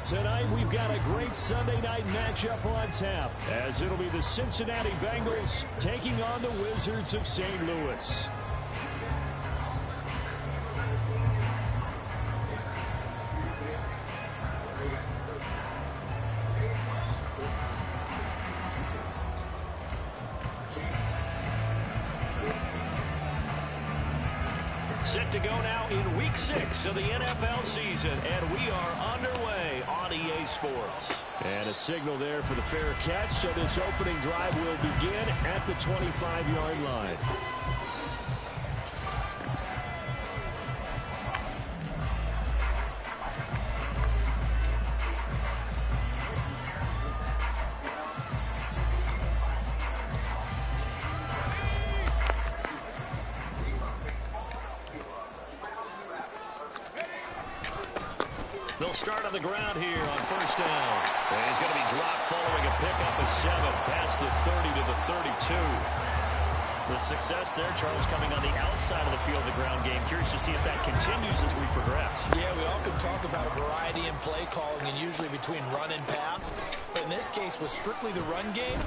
Tonight, we've got a great Sunday night matchup on tap, as it'll be the Cincinnati Bengals taking on the Wizards of St. Louis. Set to go now in Week 6 of the NFL season, and we are underway on EA Sports. And a signal there for the fair catch, so this opening drive will begin at the 25-yard line. They'll start on the ground here on first down. And he's going to be dropped following a pickup of 7 past the 30 to the 32. The success there, Charles, coming on the outside of the field of the ground game. Curious to see if that continues as we progress. Yeah, we all can talk about a variety in play calling and usually between run and pass. But in this case, with strictly the run game,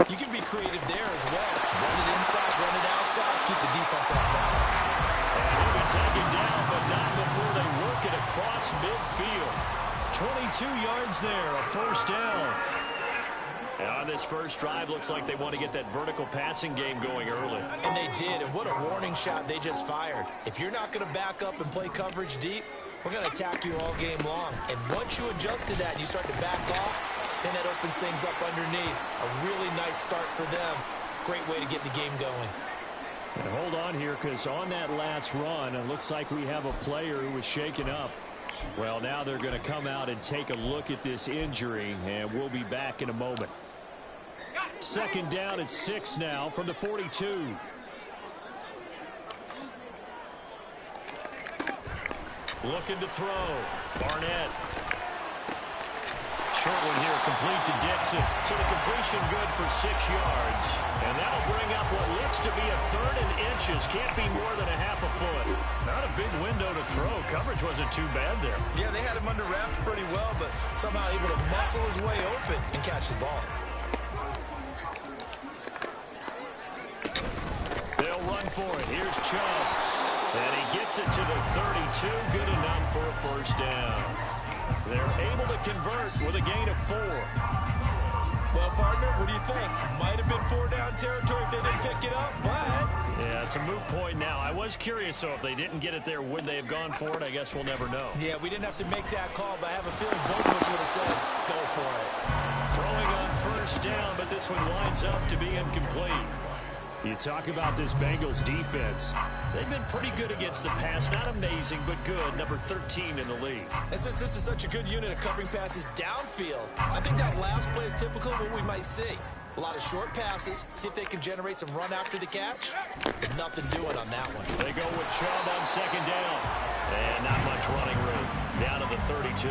you can be creative there as well. Run it inside, run it outside, keep the defense off balance. And he'll be taken down, but not before they work it across midfield. 22 yards there, a first down. And on this first drive, looks like they want to get that vertical passing game going early. And they did, and what a warning shot they just fired. If you're not going to back up and play coverage deep, we're going to attack you all game long. And once you adjust to that and you start to back off, then that opens things up underneath. A really nice start for them. Great way to get the game going. And hold on here, because on that last run, it looks like we have a player who was shaken up. Well, now they're going to come out and take a look at this injury, and we'll be back in a moment. Second down at 6 now from the 42. Looking to throw. Barnett. Short one here, complete to Dixon. So the completion good for 6 yards. And that'll bring up what looks to be a 3rd and inches. Can't be more than a half a foot. Not a big window to throw. Coverage wasn't too bad there. Yeah, they had him under wraps pretty well, but somehow able to muscle his way open and catch the ball. They'll run for it. Here's Chubb. And he gets it to the 32. Good enough for a first down. They're able to convert with a gain of 4. Well, partner, what do you think? Might have been 4-down territory if they didn't pick it up, but... Yeah, it's a moot point now. I was curious, so if they didn't get it there, would they have gone for it? I guess we'll never know. Yeah, we didn't have to make that call, but I have a feeling both of us would have said, go for it. Throwing on first down, but this one winds up to be incomplete. You talk about this Bengals defense. They've been pretty good against the pass. Not amazing, but good. Number 13 in the league. And since this is such a good unit of covering passes downfield, I think that last play is typical of what we might see. A lot of short passes. See if they can generate some run after the catch. But nothing doing on that one. They go with Chubb on second down. And not much running room. Down to the 32.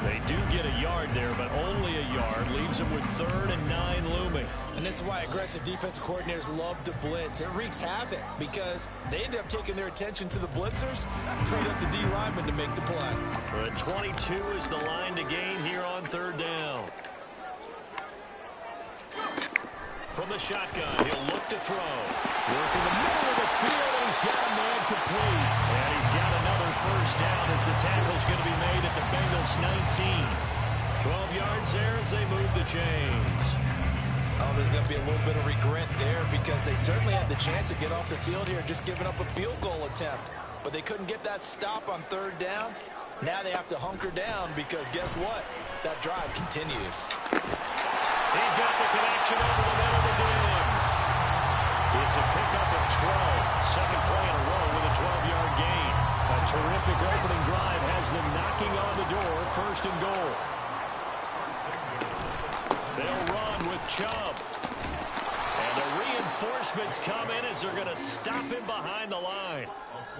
They do get a yard there, but only a yard. Leaves them with 3rd and 9 looming. And this is why aggressive defensive coordinators love to blitz. It wreaks havoc because they end up taking their attention to the blitzers and freed up the D lineman to make the play. But 22 is the line to gain here on 3rd down. From the shotgun, he'll look to throw. Work in the middle of the field, and he's got a man complete. And he's got another first down as the tackle's going to be made at the Bengals 19. 12 yards there as they move the chains. Oh, there's going to be a little bit of regret there because they certainly had the chance to get off the field here, just giving up a field goal attempt. But they couldn't get that stop on 3rd down. Now they have to hunker down because guess what? That drive continues. He's got the connection over the middle of the ends. It's a pickup of 12. Second play in a row with a 12-yard gain. A terrific opening drive has them knocking on the door. 1st and goal. They'll run with Chubb. And the reinforcements come in as they're going to stop him behind the line.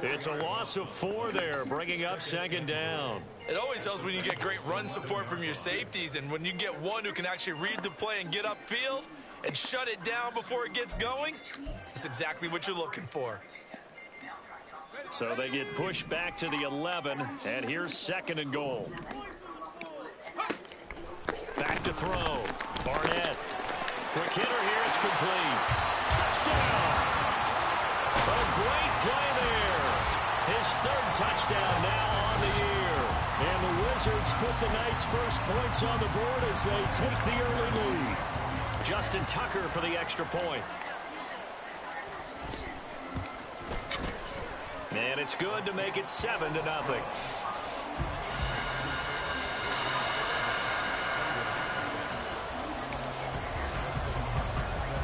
It's a loss of 4 there, bringing up 2nd down. It always helps when you get great run support from your safeties, and when you get one who can actually read the play and get upfield and shut it down before it gets going, that's exactly what you're looking for. So they get pushed back to the 11, and here's 2nd and goal. throw. Barnett. Quick hitter here. It's complete. Touchdown. A great play there. His third touchdown now on the year. And the Wizards put the Knights' first points on the board as they take the early lead. Justin Tucker for the extra point. And it's good to make it 7-0.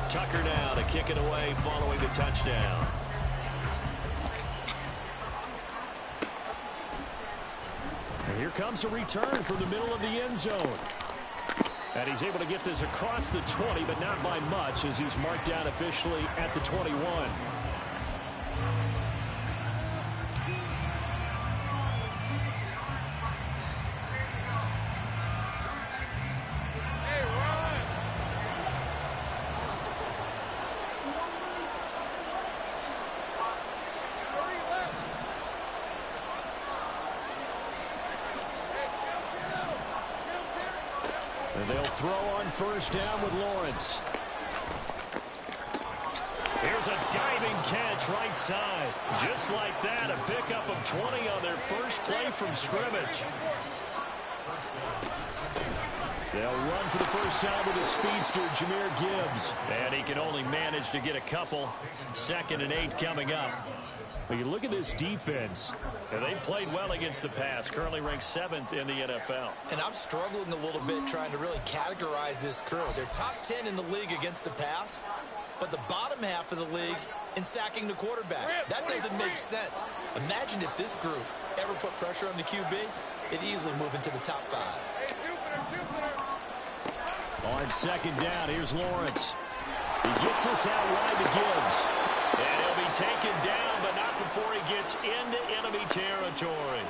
Tucker now to kick it away following the touchdown. And here comes a return from the middle of the end zone. And he's able to get this across the 20, but not by much as he's marked down officially at the 21. And they'll throw on first down with Lawrence. Here's a diving catch right side. Just like that, a pickup of 20 on their first play from scrimmage. They'll run for the first time with his speedster, Jahmyr Gibbs. And he can only manage to get a couple. 2nd and 8 coming up. When you look at this defense, they played well against the pass. Currently ranked 7th in the NFL. And I'm struggling a little bit trying to really categorize this crew. They're top 10 in the league against the pass, but the bottom half of the league in sacking the quarterback. That doesn't make sense. Imagine if this group ever put pressure on the QB, it'd easily move into the top 5. On 2nd down, here's Lawrence. He gets this out wide to Gibbs. And he'll be taken down, but not before he gets into enemy territory.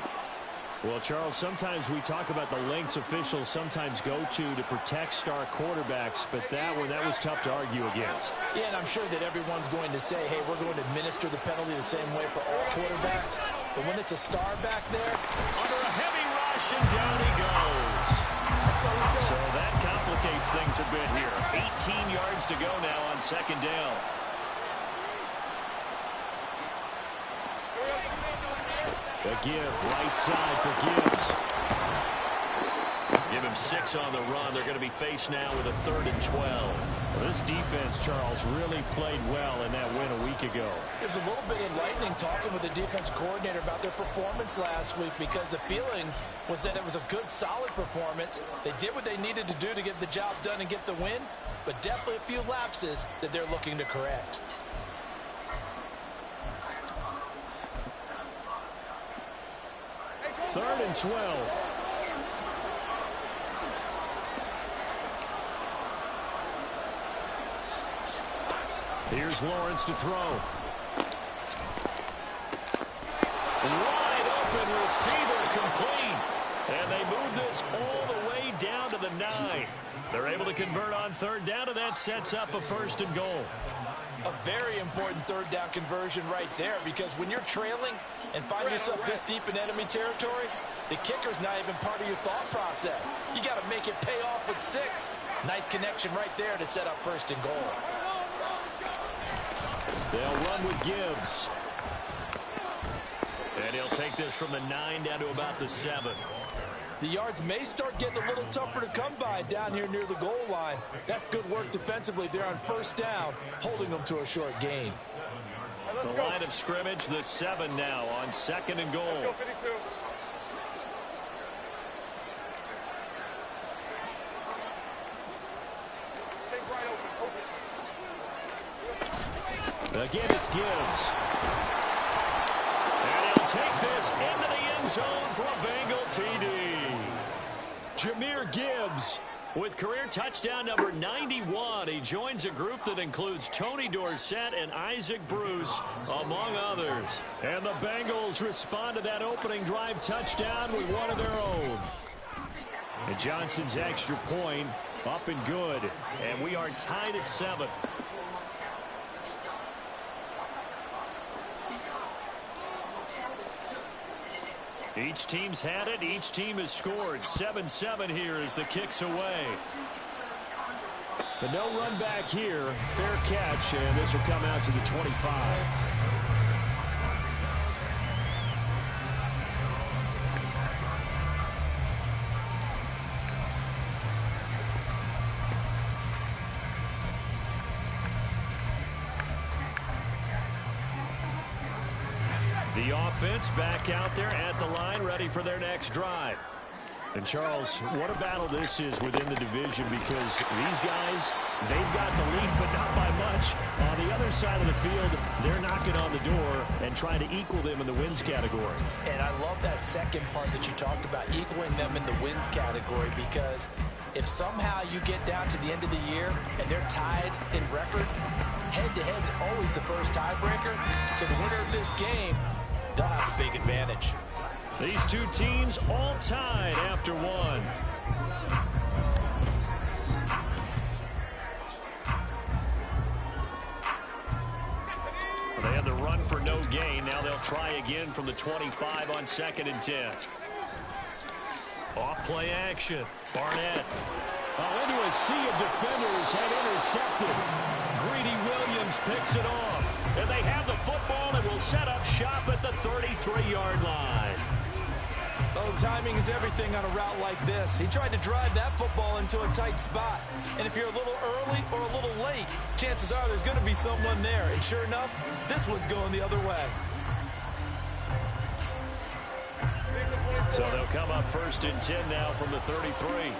Well, Charles, sometimes we talk about the lengths officials sometimes go to protect star quarterbacks, but that was tough to argue against. Yeah, and I'm sure that everyone's going to say, hey, we're going to administer the penalty the same way for all quarterbacks. But when it's a star back there, under a heavy rush, and down he goes. So that complicates things a bit here. 18 yards to go now on 2nd down. The give, right side for Gibbs. Give him 6 on the run. They're going to be faced now with a 3rd and 12. Well, this defense, Charles, really played well in that win a week ago. It was a little bit enlightening talking with the defensive coordinator about their performance last week because the feeling was that it was a good, solid performance. They did what they needed to do to get the job done and get the win, but definitely a few lapses that they're looking to correct. Third and 12. Here's Lawrence to throw. Wide open receiver complete. And they move this all the way down to the 9. They're able to convert on 3rd down, and that sets up a 1st and goal. A very important 3rd down conversion right there, because when you're trailing and find yourself this deep in enemy territory, the kicker's not even part of your thought process. You got to make it pay off with 6. Nice connection right there to set up 1st and goal. They'll run with Gibbs. And he'll take this from the 9 down to about the 7. The yards may start getting a little tougher to come by down here near the goal line. That's good work defensively there on 1st down, holding them to a short gain. The line of scrimmage, the 7 now on 2nd and goal. Again, it's Gibbs. And he'll take this into the end zone for a Bengal TD. Jahmyr Gibbs with career touchdown number 91. He joins a group that includes Tony Dorsett and Isaac Bruce, among others. And the Bengals respond to that opening drive touchdown with one of their own. And Johnson's extra point up and good. And we are tied at 7. Each team's had it. Each team has scored. 7-7 here as the kick's away. But no run back here. Fair catch, and this will come out to the 25. The offense back out there at the line, ready for their next drive. And, Charles, what a battle this is within the division, because these guys, they've got the lead, but not by much. On the other side of the field, they're knocking on the door and trying to equal them in the wins category. And I love that second part that you talked about, equaling them in the wins category, because if somehow you get down to the end of the year and they're tied in record, head-to-head's always the first tiebreaker. So the winner of this game, they'll have a big advantage. These two teams all tied after one. They had the run for no gain. Now they'll try again from the 25 on 2nd and 10. Off play action. Barnett. Into a sea of defenders had intercepted. Greedy Williams picks it off. And they have the football and will set up shop at the 33-yard line. Oh, timing is everything on a route like this. He tried to drive that football into a tight spot. And if you're a little early or a little late, chances are there's going to be someone there. And sure enough, this one's going the other way. So they'll come up 1st and 10 now from the 33.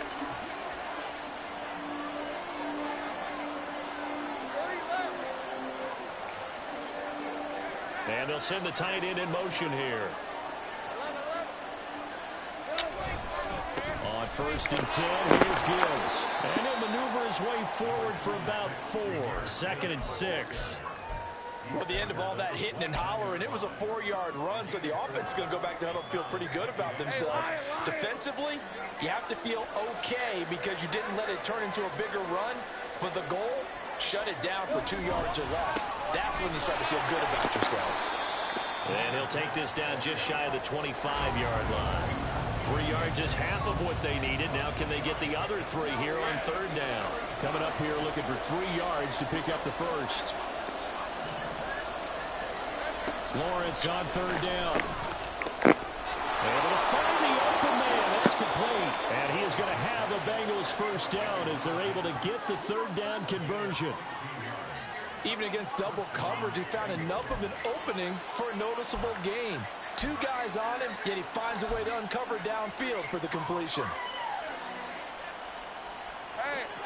And they'll send the tight end in motion here. On 1st and 10, here's Gibbs. And he'll maneuver his way forward for about 4. 2nd and 6. At the end of all that hitting and hollering, it was a 4-yard run, so the offense is going to go back to huddle and feel pretty good about themselves. Defensively, you have to feel okay because you didn't let it turn into a bigger run, but the goal, shut it down for 2 yards or less. That's when you start to feel good about yourselves. And he'll take this down just shy of the 25-yard line. 3 yards is half of what they needed. Now can they get the other 3 here on 3rd down? Coming up here looking for 3 yards to pick up the first. Lawrence on 3rd down. Able to find the open man. That's complete. And he is going to have a Bengals first down as they're able to get the 3rd down conversion. Even against double coverage, he found enough of an opening for a noticeable gain. 2 guys on him, yet he finds a way to uncover downfield for the completion.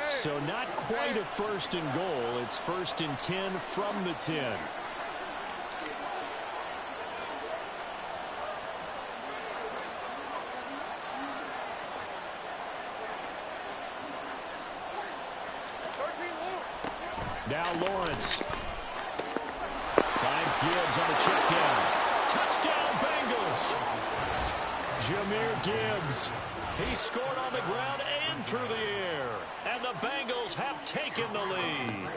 So not quite a 1st and goal. It's 1st and 10 from the 10. Now Lawrence finds Gibbs on the check down. Touchdown Bengals. Jahmyr Gibbs. He scored on the ground and through the air. And the Bengals have taken the lead.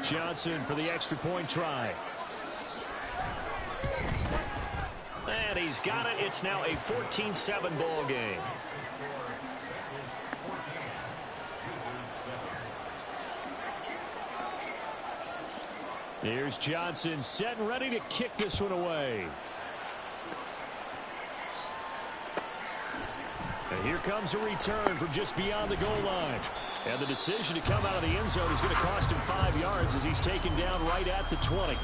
Johnson for the extra point try. And he's got it. It's now a 14-7 ball game. Here's Johnson set and ready to kick this one away. And here comes a return from just beyond the goal line. And the decision to come out of the end zone is going to cost him 5 yards as he's taken down right at the 20.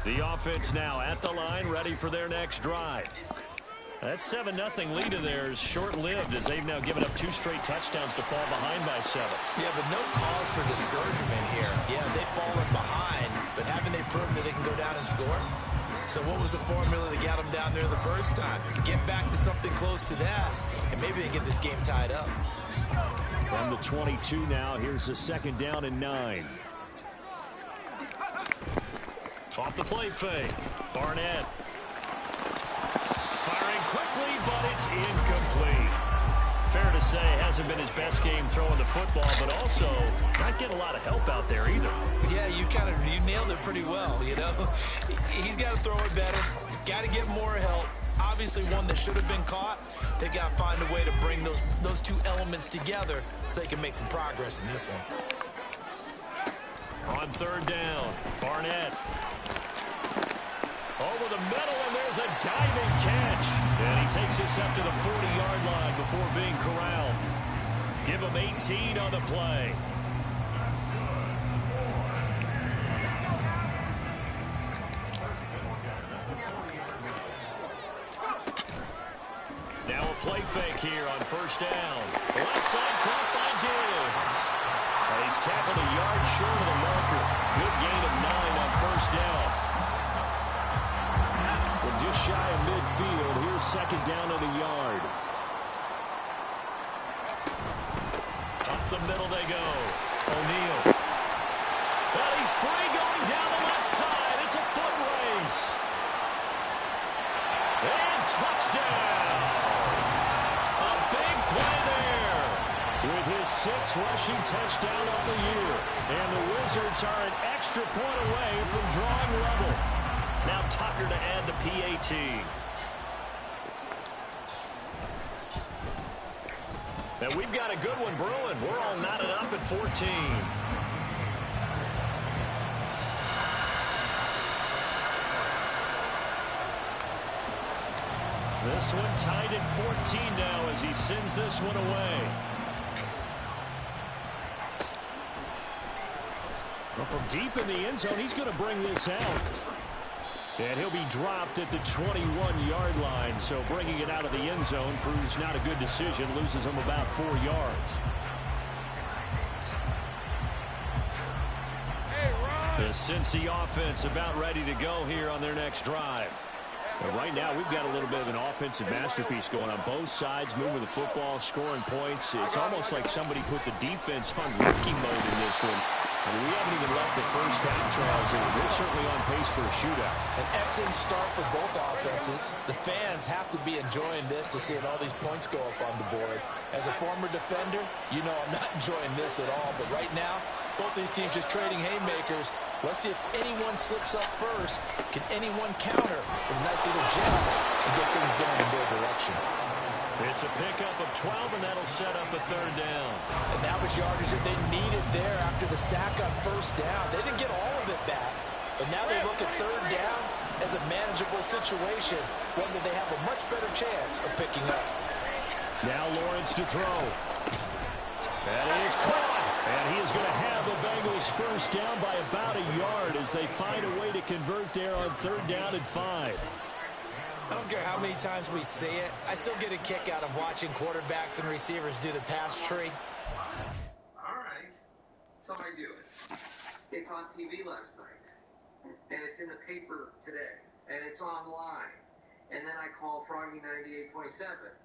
The offense now at the line, ready for their next drive. That 7-0 lead of theirs short-lived as they've now given up 2 straight touchdowns to fall behind by 7. Yeah, but no cause for discouragement here. Yeah, they've fallen behind, but haven't they proven that they can go down and score? So what was the formula that got them down there the first time? Get back to something close to that, and maybe they get this game tied up. From the 22 now, here's a 2nd down and 9. Off the play fake. Barnett. quickly, but it's incomplete. Fair to say, hasn't been his best game throwing the football, but also not getting a lot of help out there either. Yeah, you nailed it pretty well, you know. He's got to throw it better. Got to get more help. Obviously one that should have been caught. They got to find a way to bring those two elements together so they can make some progress in this one. On third down, Barnett. Over the middle, and there's a diving catch. And he takes this up to the 40-yard line before being corralled. Give him 18 on the play. Now a play fake here on first down. Left side caught by Diggs. And he's tackled a yard short of the marker. Good gain of 9 on first down. Well, just shy of midfield. Here's second down of the yard. Up the middle they go. O'Neal. Well, he's free going down the left side. It's a foot race. And touchdown. A big play there. With his 6th rushing touchdown of the year. And the Wizards are an extra point away from drawing level. Now Tucker to add the PAT. And we've got a good one brewing. We're all knotted up at 14. This one tied at 14 now as he sends this one away. Well, from deep in the end zone, he's going to bring this out. And he'll be dropped at the 21-yard line. So bringing it out of the end zone proves not a good decision. Loses him about 4 yards. The Cincy offense about ready to go here on their next drive. And right now, we've got a little bit of an offensive masterpiece going on both sides, moving the football, scoring points. It's almost like somebody put the defense on rookie mode in this one. I mean, we haven't even left the first half, Charles, and we're certainly on pace for a shootout. An excellent start for both offenses. The fans have to be enjoying this to seeing all these points go up on the board. As a former defender, you know I'm not enjoying this at all. But right now, both these teams just trading haymakers. Let's see if anyone slips up first. Can anyone counter with a nice little jab and get things going in their direction? It's a pickup of 12, and that'll set up a third down. And that was yardage that they needed there after the sack on first down. They didn't get all of it back, but now they look at third down as a manageable situation, one that they have a much better chance of picking up. Now Lawrence to throw. That is caught. And he is going to have the Bengals first down by about a yard as they find a way to convert there on third down and 5. I don't care how many times we see it. I still get a kick out of watching quarterbacks and receivers do the pass tree. All right. So I do it. It's on TV last night. And it's in the paper today. And it's online. And then I call Froggy 98.7.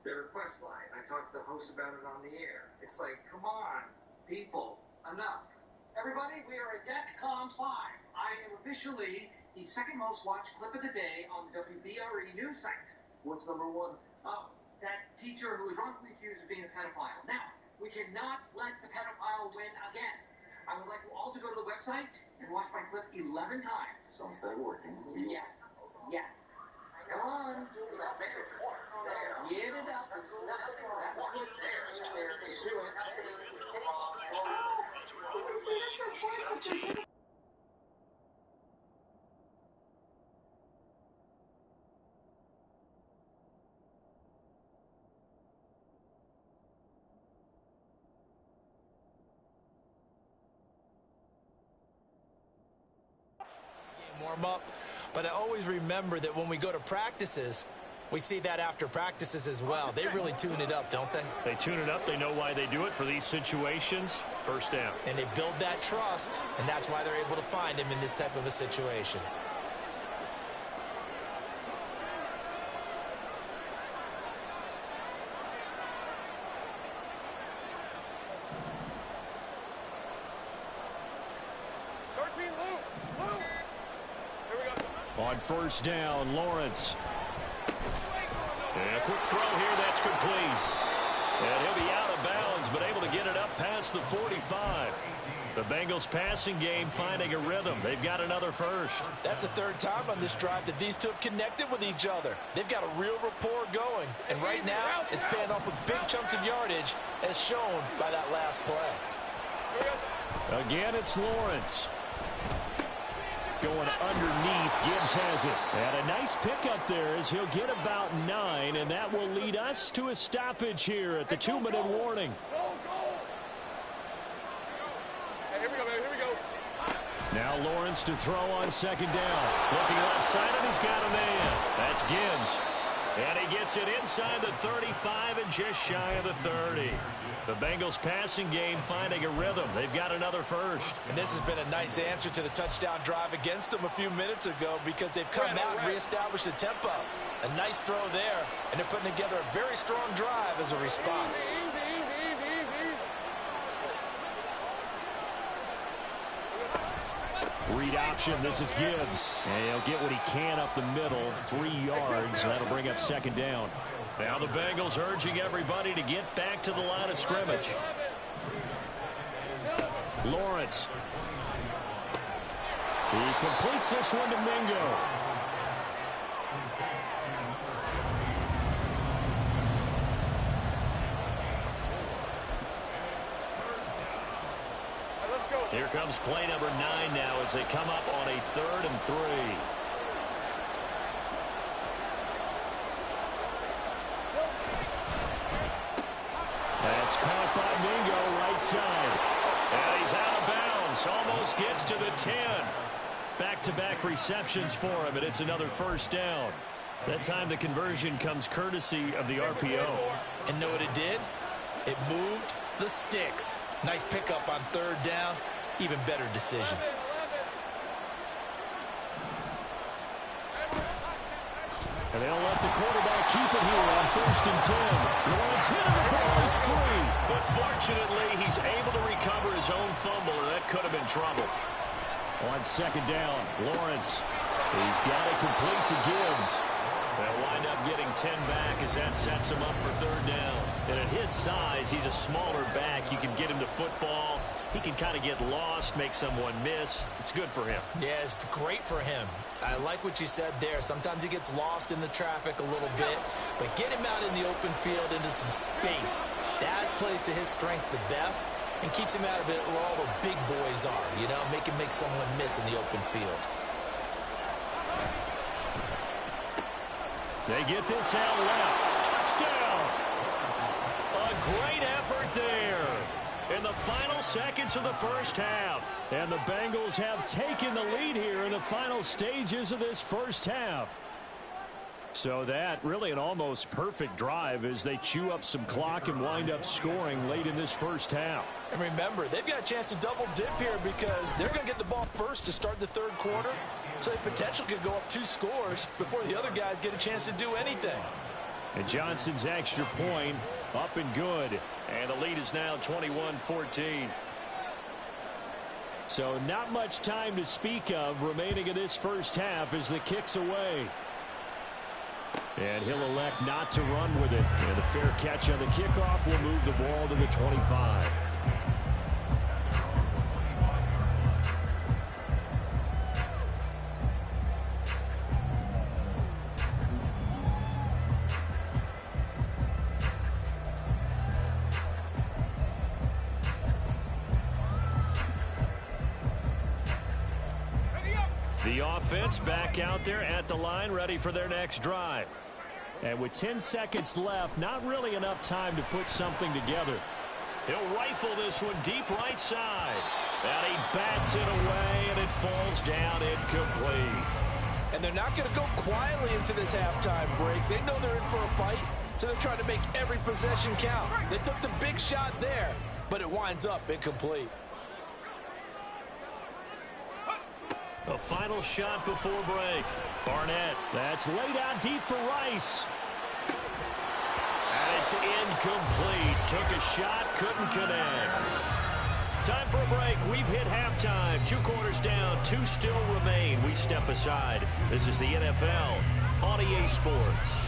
The request line. I talk to the host about it on the air. It's like, come on, people, enough. Everybody, we are at DEFCON 5. I am officially the second most watched clip of the day on the WBRE news site. What's number 1? Oh, that teacher who was wrongfully accused of being a pedophile. Now, we cannot let the pedophile win again. I would like you all to go to the website and watch my clip 11 times. So instead of working. Yes. Yes. Come on. Get it up. That's what they're doing. Did you see this report? Warm up, but I always remember that when we go to practices, we see that after practices as well. They really tune it up, don't they? They tune it up. They know why they do it for these situations. First down. And they build that trust, and that's why they're able to find him in this type of a situation. On first down, Lawrence. quick throw here that's complete. And he'll be out of bounds, but able to get it up past the 45. The Bengals passing game finding a rhythm. They've got another first. That's the third time on this drive that these two have connected with each other. They've got a real rapport going. And right now, it's paying off with big chunks of yardage, as shown by that last play. Again, it's Lawrence. Going underneath, Gibbs has it. And a nice pickup there as he'll get about 9, and that will lead us to a stoppage here at the 2-minute warning. Now Lawrence to throw on second down. Looking left side, and he's got a man. That's Gibbs. And he gets it inside the 35 and just shy of the 30. The Bengals passing game finding a rhythm. They've got another first. And this has been a nice answer to the touchdown drive against them a few minutes ago, because they've come out and reestablished the tempo. A nice throw there, and they're putting together a very strong drive as a response. Read option. This is Gibbs. And he'll get what he can up the middle. 3 yards. That'll bring up second down. Now the Bengals urging everybody to get back to the line of scrimmage. Lawrence. He completes this one to Mingo. Here comes play number 9 now as they come up on a 3rd and 3. That's caught by Mingo right side. And he's out of bounds. Almost gets to the 10. Back-to-back receptions for him, and it's another first down. That time the conversion comes courtesy of the RPO. And know what it did? It moved the sticks. Nice pickup on 3rd down. Even better decision. And they'll let the quarterback keep it here on 1st and 10. Lawrence hit him, the ball is free. But fortunately, he's able to recover his own fumble, or that could have been trouble. On 2nd down, Lawrence. He's got it complete to Gibbs. They'll wind up getting 10 back as that sets him up for 3rd down. And at his size, he's a smaller back. You can get him to football. He can kind of get lost, make someone miss. It's good for him. Yeah, it's great for him. I like what you said there. Sometimes he gets lost in the traffic a little bit, but get him out in the open field into some space. That plays to his strengths the best and keeps him out of it where all the big boys are, you know, make him make someone miss in the open field. They get this out left. Touchdown! A great effort there in the final seconds of the first half. And the Bengals have taken the lead here in the final stages of this first half. So that really an almost perfect drive as they chew up some clock and wind up scoring late in this first half. And remember, they've got a chance to double dip here because they're going to get the ball first to start the 3rd quarter. So the potential could go up 2 scores before the other guys get a chance to do anything. And Johnson's extra point up and good. And the lead is now 21-14. So not much time to speak of remaining in this first half as the kick's away. And he'll elect not to run with it. And a fair catch on the kickoff will move the ball to the 25. The offense back out there at the line, ready for their next drive. And with 10 seconds left, not really enough time to put something together. He'll rifle this one deep right side. And he bats it away, and it falls down incomplete. And they're not going to go quietly into this halftime break. They know they're in for a fight, so they're trying to make every possession count. They took the big shot there, but it winds up incomplete. The final shot before break. Barnett, that's laid out deep for Rice. And it's incomplete. Took a shot, couldn't connect. Time for a break. We've hit halftime. 2 quarters down, 2 still remain. We step aside. This is the NFL on EA Sports.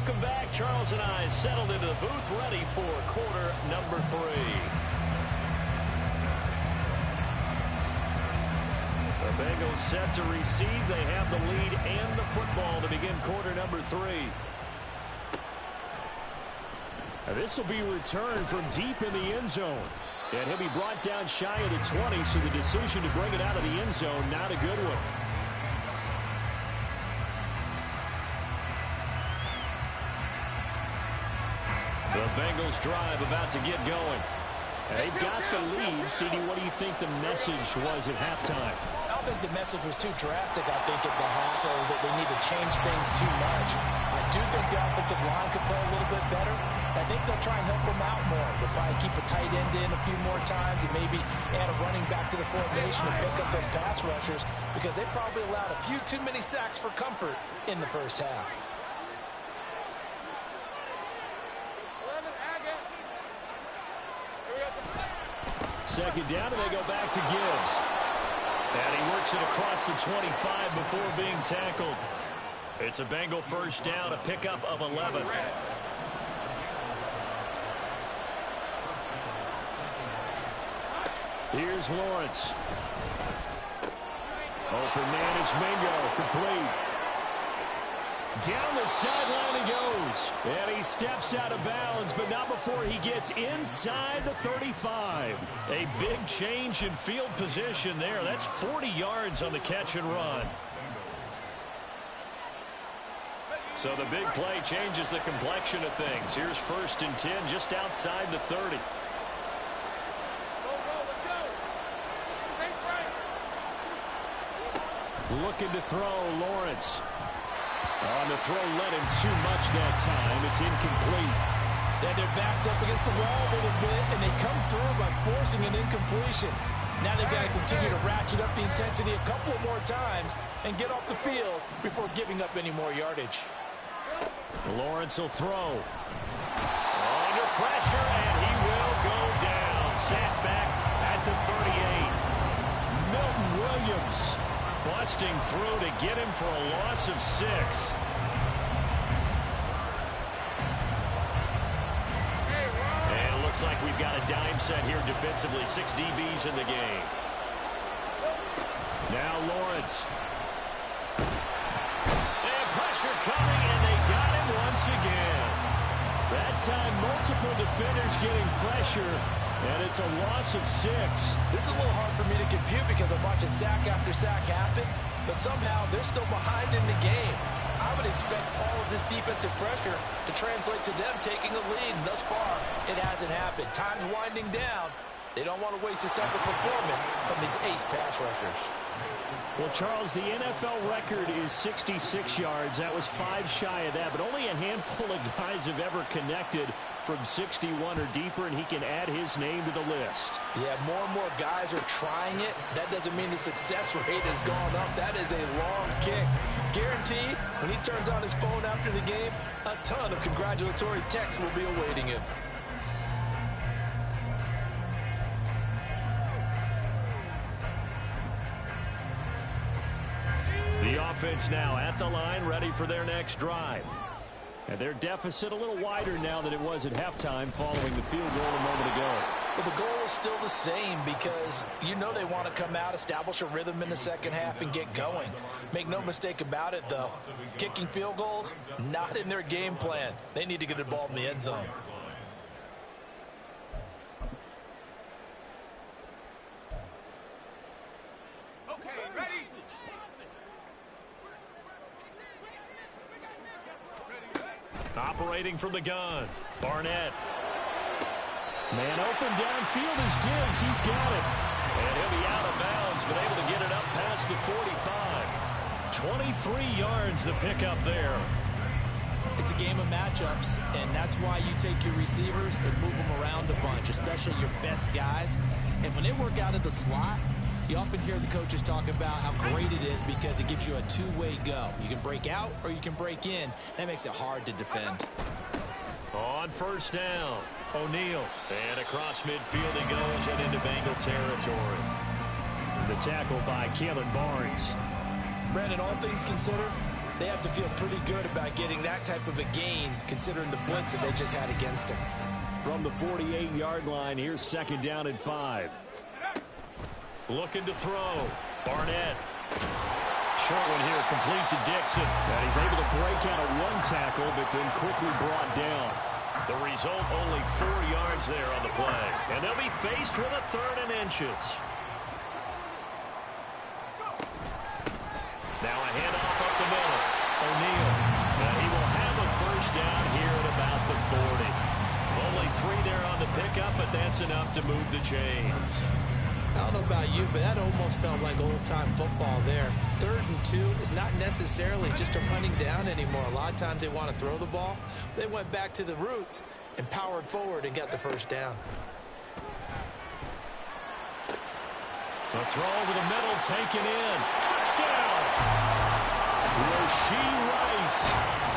Welcome back. Charles and I settled into the booth, ready for quarter number 3. The Bengals set to receive. They have the lead and the football to begin quarter number 3. This will be returned from deep in the end zone. And he'll be brought down shy of the 20, so the decision to bring it out of the end zone, not a good one. The Bengals drive about to get going. They've got the lead. CD, what do you think the message was at halftime? I don't think the message was too drastic, I think, at the half, or that they need to change things too much. I do think the offensive line could play a little bit better. I think they'll try and help them out more. They'll probably keep a tight end in a few more times and maybe add a running back to the formation and pick up those pass rushers, because they probably allowed a few too many sacks for comfort in the first half. Second down, and they go back to Gibbs. And he works it across the 25 before being tackled. It's a Bengal first down, a pickup of 11. Here's Lawrence. Open man is Mingo, complete. Down the sideline he goes. And he steps out of bounds, but not before he gets inside the 35. A big change in field position there. That's 40 yards on the catch and run. So the big play changes the complexion of things. Here's 1st and 10 just outside the 30. Looking to throw, Lawrence. On the throw, let him too much that time. It's incomplete. Then their backs up against the wall a little bit, and they come through by forcing an incompletion. Now they've got to continue to ratchet up the intensity a couple of more times and get off the field before giving up any more yardage. Lawrence will throw. Under pressure, and he will go down. Sat back at the 38. Milton Williams busting through to get him for a loss of 6. And it looks like we've got a dime set here defensively. 6 DBs in the game. Now Lawrence. And pressure coming, and they got him once again. That time, multiple defenders getting pressure. And it's a loss of 6. This is a little hard for me to compute because I'm watching sack after sack happen, but somehow they're still behind in the game. I would expect all of this defensive pressure to translate to them taking a lead, and thus far, it hasn't happened. Time's winding down. They don't want to waste this type of performance from these ace pass rushers. Well, Charles, the NFL record is 66 yards. That was 5 shy of that, but only a handful of guys have ever connected from 61 or deeper, and he can add his name to the list. Yeah, more and more guys are trying it. That doesn't mean the success rate has gone up. That is a long kick. Guaranteed, when he turns on his phone after the game, a ton of congratulatory texts will be awaiting him. The offense now at the line, ready for their next drive. And their deficit a little wider now than it was at halftime following the field goal a moment ago. But the goal is still the same because you know they want to come out, establish a rhythm in the second half, and get going. Make no mistake about it, though. Kicking field goals, not in their game plan. They need to get the ball in the end zone. Operating from the gun, Barnett. Man open downfield is Diggs. He's got it. And he'll be out of bounds, but able to get it up past the 45. 23 yards the pickup there. It's a game of matchups, and that's why you take your receivers and move them around a bunch, especially your best guys. And when they work out of the slot, you often hear the coaches talk about how great it is because it gives you a two-way go. You can break out or you can break in. That makes it hard to defend. On first down, O'Neal. And across midfield he goes and into Bengal territory. The tackle by Kalen Barnes. Brandon, all things considered, They have to feel pretty good about getting that type of a gain, considering the blitz that they just had against them. From the 48-yard line, here's 2nd down and 5. Looking to throw. Barnett. Short one here, complete to Dixon. And he's able to break out of one tackle, but then quickly brought down. The result, only 4 yards there on the play. And they'll be faced with a 3rd and inches. Now a handoff up the middle. O'Neal. And he will have a 1st down here at about the 40. Only 3 there on the pickup, but that's enough to move the chains. I don't know about you, but that almost felt like old-time football there. 3rd and 2 is not necessarily just a running down anymore. A lot of times they want to throw the ball. They went back to the roots and powered forward and got the 1st down. The throw over the middle, taken in. Touchdown! Rashee Rice,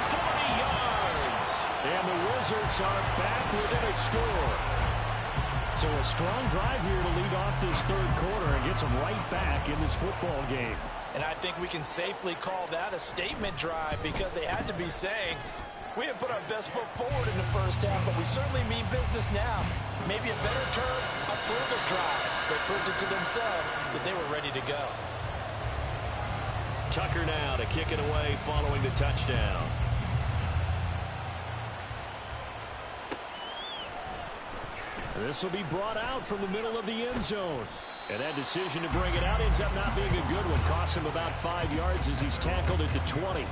40 yards. And the Wizards are back within a score. So a strong drive here to lead off this 3rd quarter and gets them right back in this football game. And I think we can safely call that a statement drive because they had to be saying, we have put our best foot forward in the 1st half, but we certainly mean business now. Maybe a better term, a further drive. They proved it to themselves that they were ready to go. Tucker now to kick it away following the touchdown. This will be brought out from the middle of the end zone. And that decision to bring it out ends up not being a good one. Costs him about 5 yards as he's tackled at the 20.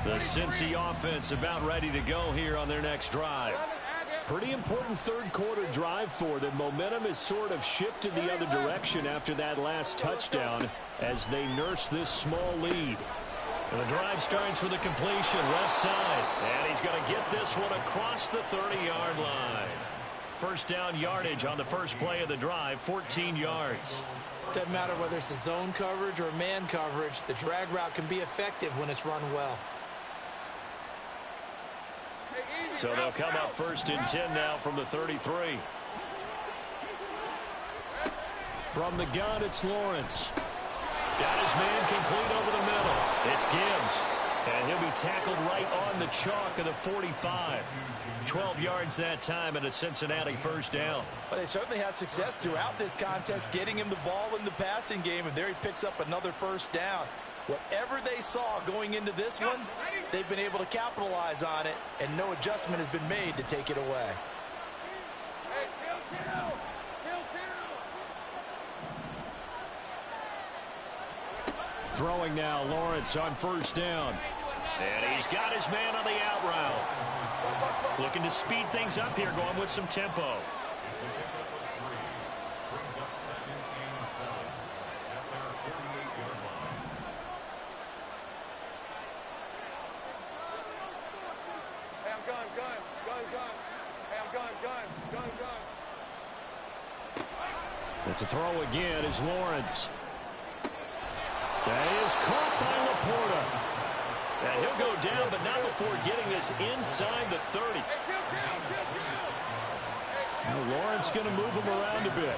The Cincy offense about ready to go here on their next drive. Pretty important 3rd quarter drive for them. Momentum has sort of shifted the other direction after that last touchdown as they nurse this small lead. And the drive starts with a completion left side. And he's going to get this one across the 30-yard line. 1st down yardage on the first play of the drive, 14 yards. Doesn't matter whether it's a zone coverage or man coverage, the drag route can be effective when it's run well. So they'll come up 1st and 10 now from the 33. From the gun, it's Lawrence. Got his man complete over the middle. It's Gibbs. And he'll be tackled right on the chalk of the 45. 12 yards that time and a Cincinnati 1st down. But they certainly had success throughout this contest, getting him the ball in the passing game, and there he picks up another 1st down. Whatever they saw going into this one, they've been able to capitalize on it, and no adjustment has been made to take it away. Throwing now, Lawrence on 1st down. And he's got his man on the out route. Looking to speed things up here, going with some tempo. To throw again is Lawrence. That is caught by Laporta. And he'll go down, but not before getting this inside the 30. Now Lawrence going to move him around a bit.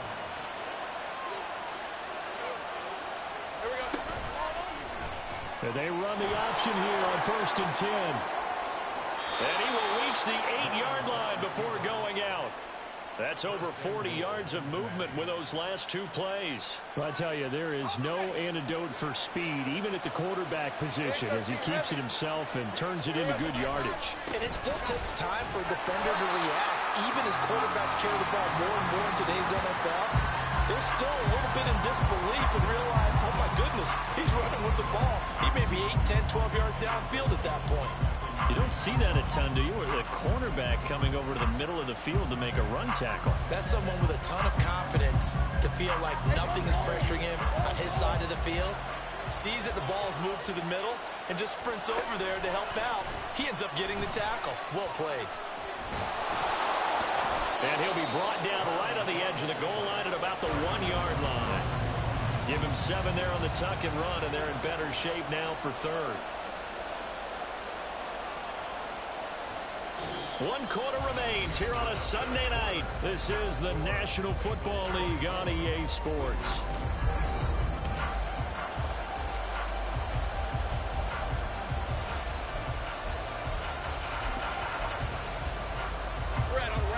And they run the option here on 1st and 10. And he will reach the 8-yard line before going out. That's over 40 yards of movement with those last 2 plays. Well, I tell you, there is no antidote for speed, even at the quarterback position, as he keeps it himself and turns it into good yardage. And it still takes time for a defender to react. Even as quarterbacks carry the ball more and more in today's NFL, they're still a little bit in disbelief and realize, oh my goodness, he's running with the ball. He may be 8, 10, 12 yards downfield at that point. You don't see that a ton, do you? Or the cornerback coming over to the middle of the field to make a run tackle. That's someone with a ton of confidence to feel like nothing is pressuring him on his side of the field. Sees that the ball is moved to the middle and just sprints over there to help out. He ends up getting the tackle. Well played. And he'll be brought down right on the edge of the goal line at about the 1-yard line. Give him 7 there on the tuck and run, and they're in better shape now for 3rd. One quarter remains here on a Sunday night. This is the National Football League on EA Sports.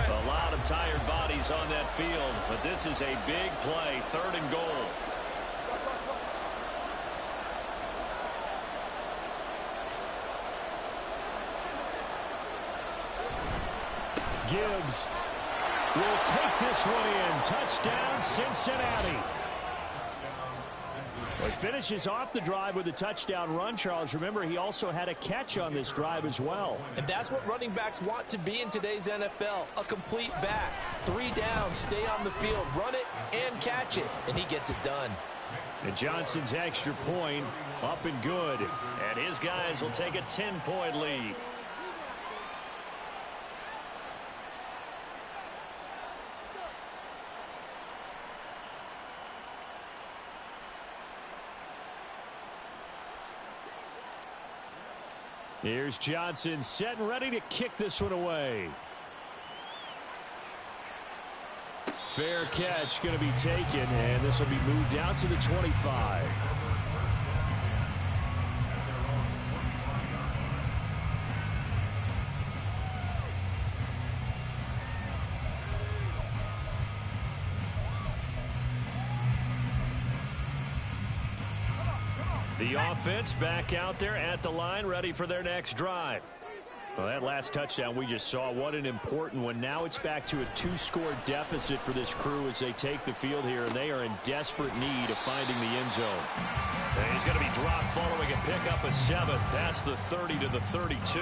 A lot of tired bodies on that field, but this is a big play, 3rd and goal. Gibbs will take this one in. Touchdown, Cincinnati. Well, he finishes off the drive with a touchdown run, Charles. Remember, he also had a catch on this drive as well. And that's what running backs want to be in today's NFL, a complete back. 3 down, stay on the field, run it, and catch it. And he gets it done. And Johnson's extra point up and good. And his guys will take a 10-point lead. Here's Johnson set and ready to kick this one away. Fair catch going to be taken, and this will be moved out to the 25. The offense back out there at the line, ready for their next drive. Well, that last touchdown we just saw, what an important one. Now it's back to a 2-score deficit for this crew as they take the field here, and they are in desperate need of finding the end zone. And he's going to be dropped following a pickup of 7 past the 30 to the 32.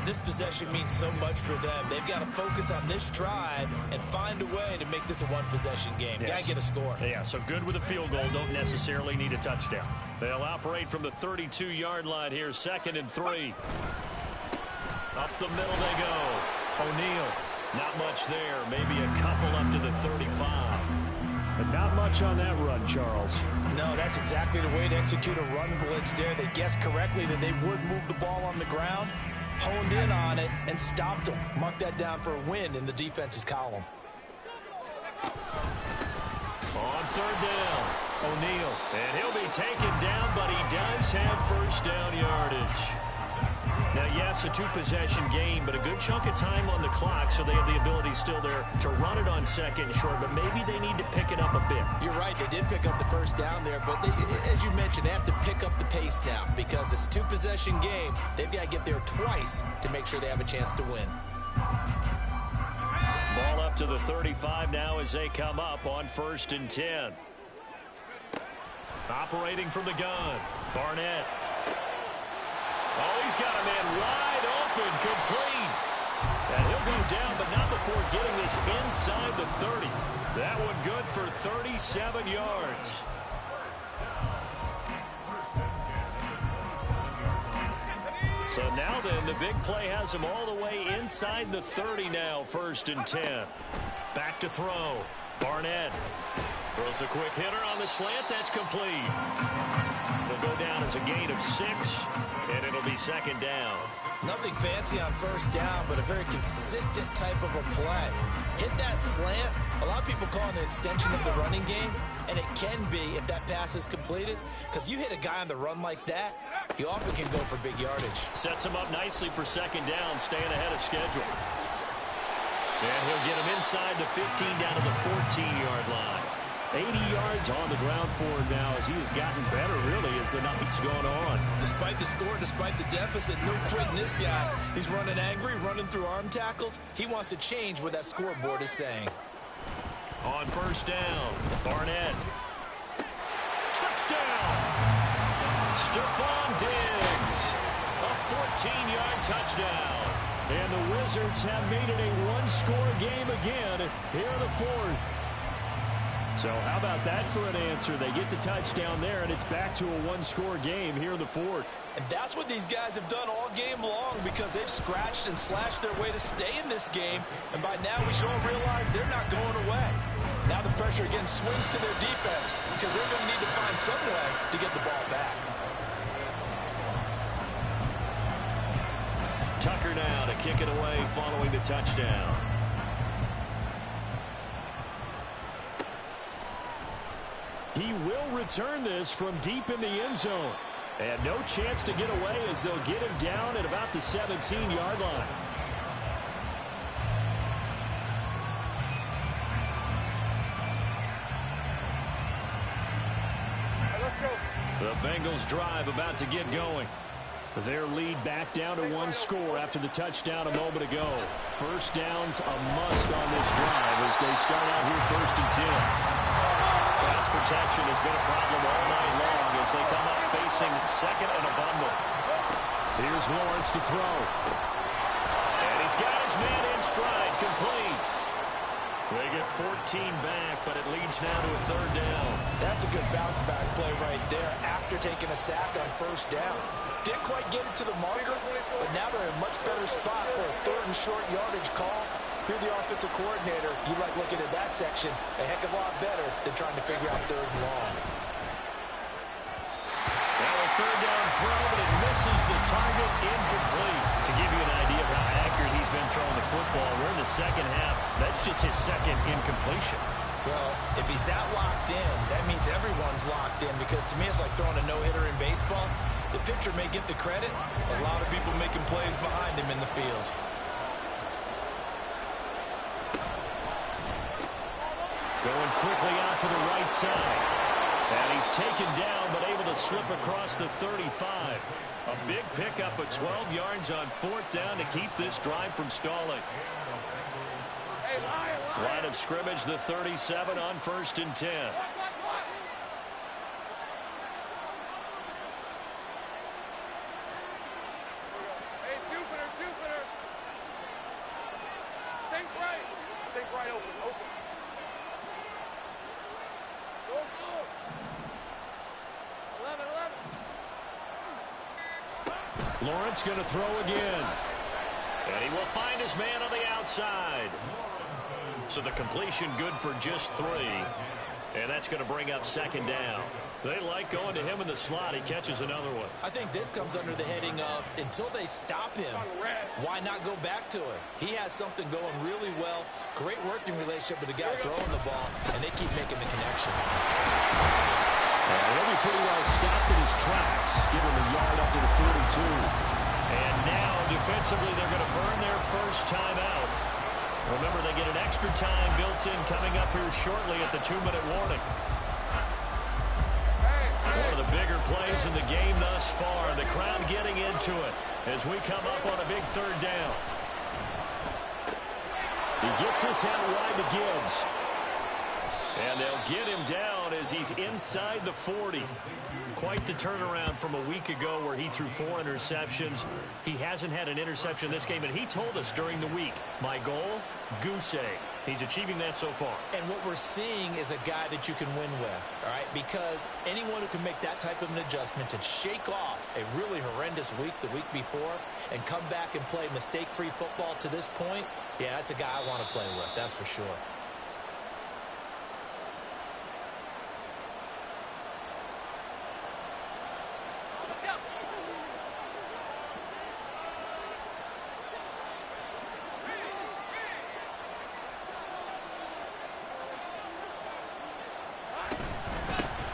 This possession means so much for them. They've got to focus on this drive and find a way to make this a one-possession game. Yes. Got to get a score. Yeah, so good with a field goal. Don't necessarily need a touchdown. They'll operate from the 32-yard line here, 2nd and 3. Up the middle they go. O'Neal, not much there. Maybe a couple up to the 35. But not much on that run, Charles. No, that's exactly the way to execute a run blitz there. They guessed correctly that they would move the ball on the ground, honed in on it, and stopped them. Mark that down for a win in the defense's column. On 3rd down, O'Neal. And he'll be taken down, but he does have 1st down yardage. Now, yes, a 2-possession game, but a good chunk of time on the clock, so they have the ability still there to run it on 2nd and short, but maybe they need to pick it up a bit. You're right, they did pick up the 1st down there, but they, as you mentioned, they have to pick up the pace now because it's a 2-possession game. They've got to get there twice to make sure they have a chance to win. Ball up to the 35 now as they come up on 1st and 10. Operating from the gun, Barnett. Oh, he's got a man wide open, complete. And he'll go down, but not before getting this inside the 30. That one good for 37 yards. So now then, the big play has him all the way inside the 30 now, 1st and 10. Back to throw. Barnett throws a quick hitter on the slant. That's complete. It'll go down as a gain of 6, and it'll be 2nd down. Nothing fancy on 1st down, but a very consistent type of a play. Hit that slant. A lot of people call it an extension of the running game, and it can be if that pass is completed, because you hit a guy on the run like that, he often can go for big yardage. Sets him up nicely for 2nd down, staying ahead of schedule. And he'll get him inside the 15 down to the 14-yard line. 80 yards on the ground for him now as he has gotten better, really, as the night's gone on. Despite the score, despite the deficit, no quitting this guy. He's running angry, running through arm tackles. He wants to change what that scoreboard is saying. On 1st down, Barnett. Touchdown! Stephon Diggs. A 14-yard touchdown. And the Wizards have made it a 1-score game again here in the 4th. So how about that for an answer? They get the touchdown there, and it's back to a 1-score game here in the 4th. And that's what these guys have done all game long because they've scratched and slashed their way to stay in this game. And by now we should all realize they're not going away. Now the pressure again swings to their defense because they're going to need to find some way to get the ball back. Tucker now to kick it away following the touchdown. He will return this from deep in the end zone. And no chance to get away as they'll get him down at about the 17-yard line. The Bengals drive about to get going. Their lead back down to one score after the touchdown a moment ago. First down's a must on this drive as they start out here 1st and 10. Pass protection has been a problem all night long as they come up facing second and a bundle. Here's Lawrence to throw. And he's got his man in stride, complete. They get 14 back, but it leads now to a 3rd down. That's a good bounce-back play right there after taking a sack on 1st down. Didn't quite get it to the marker, but now they're in a much better spot for a 3rd and short yardage call. If you're the offensive coordinator, you like looking at that section a heck of a lot better than trying to figure out 3rd and long. Now a 3rd down throw, but it misses the target, incomplete. To give you an idea of how accurate he's been throwing the football, we're in the second half. That's just his 2nd incompletion. Well, if he's that locked in, that means everyone's locked in, because to me it's like throwing a no-hitter in baseball. The pitcher may get the credit, a lot of people making plays behind him in the field. Going quickly out to the right side. And he's taken down, but able to slip across the 35. A big pickup of 12 yards on 4th down to keep this drive from stalling. Line of scrimmage, the 37 on 1st and 10. Lawrence going to throw again. And he will find his man on the outside. So the completion good for just 3. And that's going to bring up 2nd down. They like going to him in the slot. He catches another one. I think this comes under the heading of, until they stop him, why not go back to it? He has something going really well. Great working relationship with the guy throwing the ball, and they keep making the connection. He'll be pretty well stopped in his tracks. Give him a yard up to the 42. And now, defensively, they're going to burn their first time out. Remember, they get an extra time built in coming up here shortly at the 2-minute warning. One of the bigger plays in the game thus far. The crowd getting into it as we come up on a big 3rd down. He gets this out wide to Gibbs. And they'll get him down as he's inside the 40. Quite the turnaround from a week ago where he threw 4 interceptions. He hasn't had an interception this game, and he told us during the week, my goal, goose egg. He's achieving that so far. And what we're seeing is a guy that you can win with, all right? Because anyone who can make that type of an adjustment and shake off a really horrendous week the week before and come back and play mistake-free football to this point, yeah, that's a guy I want to play with, that's for sure.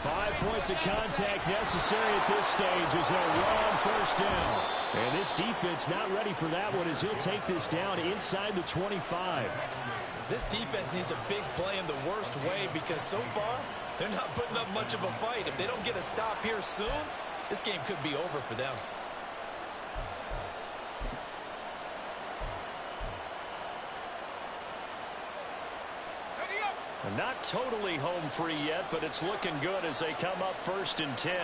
5 points of contact necessary at this stage as they'll run on 1st down. And this defense not ready for that one as he'll take this down inside the 25. This defense needs a big play in the worst way because so far they're not putting up much of a fight. If they don't get a stop here soon, this game could be over for them. Not totally home free yet, but it's looking good as they come up 1st and 10.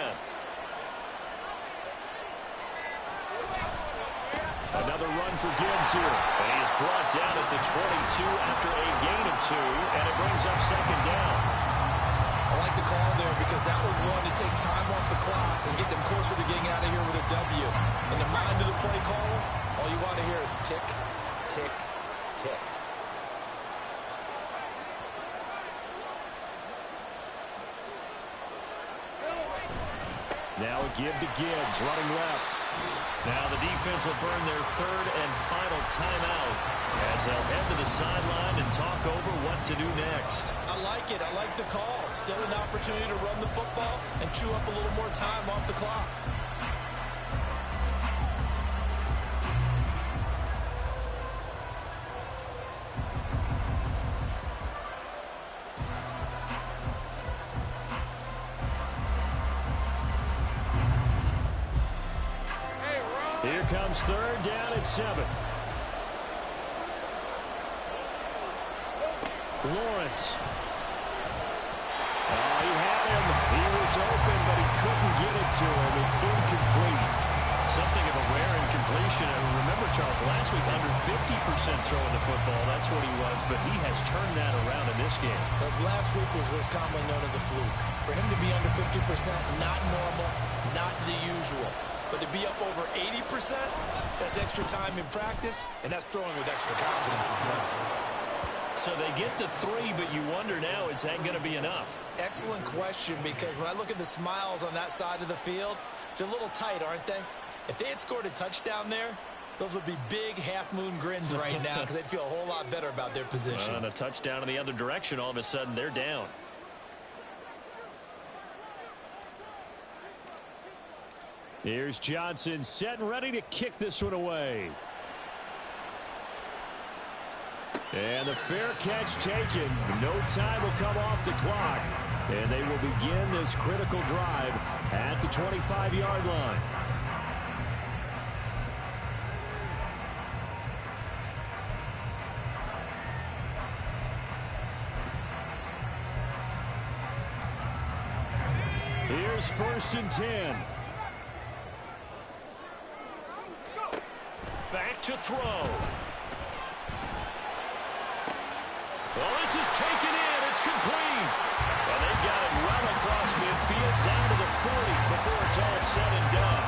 Another run for Gibbs here. And he is brought down at the 22 after a gain of 2, and it brings up 2nd down. I like the call there because that was one to take time off the clock and get them closer to getting out of here with a W. In the mind of the play caller, all you want to hear is tick, tick, tick. Now a give to Gibbs, running left. Now the defense will burn their third and final timeout as they'll head to the sideline and talk over what to do next. I like it. I like the call. Still an opportunity to run the football and chew up a little more time off the clock. Here comes third down at 7. Lawrence. Oh, he had him. He was open, but he couldn't get it to him. It's incomplete. Something of a rare incompletion. And remember, Charles, last week under 50% throwing the football. That's what he was, but he has turned that around in this game. Last week was what's commonly known as a fluke. For him to be under 50%, not normal, not the usual. But to be up over 80%, that's extra time in practice, and that's throwing with extra confidence as well. So they get the 3, but you wonder now, is that going to be enough? Excellent question, because when I look at the smiles on that side of the field, they're a little tight, aren't they? If they had scored a touchdown there, those would be big half-moon grins right now because they'd feel a whole lot better about their position. And a touchdown in the other direction, all of a sudden they're down. Here's Johnson set and ready to kick this one away. And the fair catch taken. No time will come off the clock. And they will begin this critical drive at the 25-yard line. Here's 1st and 10. Back to throw. Well, this is taken in. It's complete. And they've got it right across midfield down to the 40 before it's all said and done.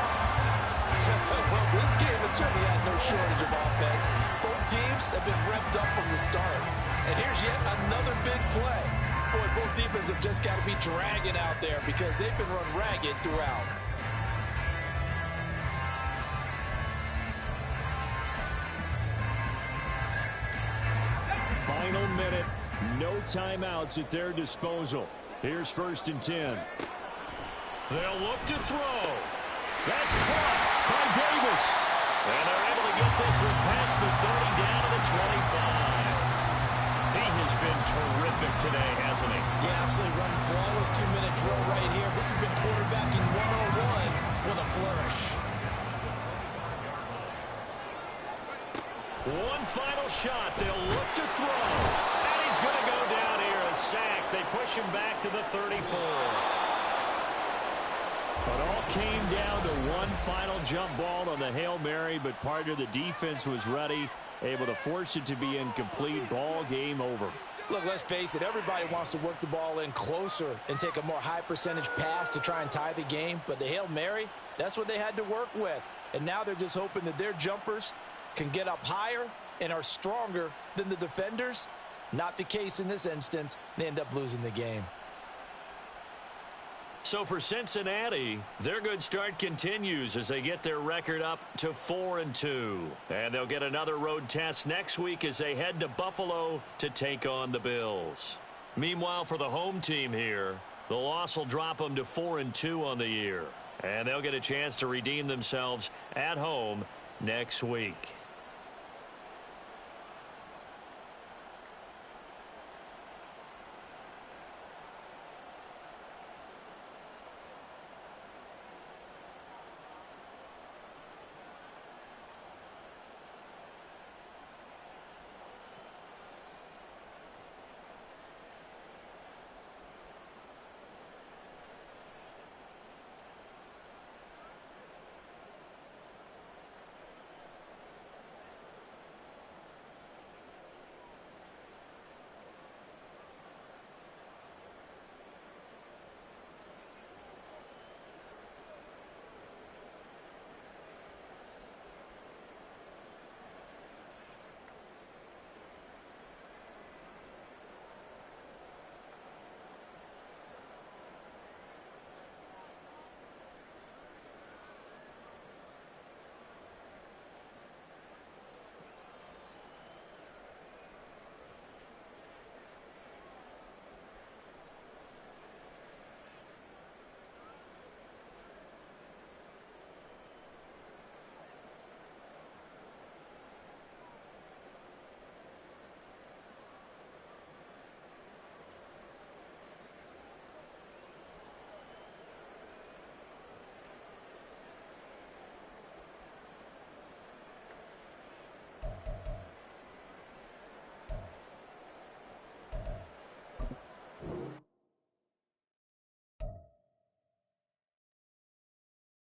Well, this game has certainly had no shortage of offense. Both teams have been revved up from the start. And here's yet another big play. Boy, both defenses have just got to be dragging out there because they've been run ragged throughout. Final minute, no timeouts at their disposal. Here's 1st and 10. They'll look to throw. That's caught by Davis. And they're able to get this one past the 30 down to the 25. He has been terrific today, hasn't he? Yeah, absolutely. Running flawless 2-minute drill right here. This has been quarterbacking 101 with a flourish. One final shot. They'll look to throw. And he's going to go down here. A sack. They push him back to the 34. It all came down to one final jump ball on the Hail Mary, but part of the defense was ready, able to force it to be incomplete. Ball game over. Look, let's face it, everybody wants to work the ball in closer and take a more high percentage pass to try and tie the game. But the Hail Mary, that's what they had to work with. And now they're just hoping that their jumpers can get up higher and are stronger than the defenders. Not the case in this instance. They end up losing the game. So for Cincinnati, their good start continues as they get their record up to 4-2. And they'll get another road test next week as they head to Buffalo to take on the Bills. Meanwhile, for the home team here, the loss will drop them to 4-2 on the year. And they'll get a chance to redeem themselves at home next week.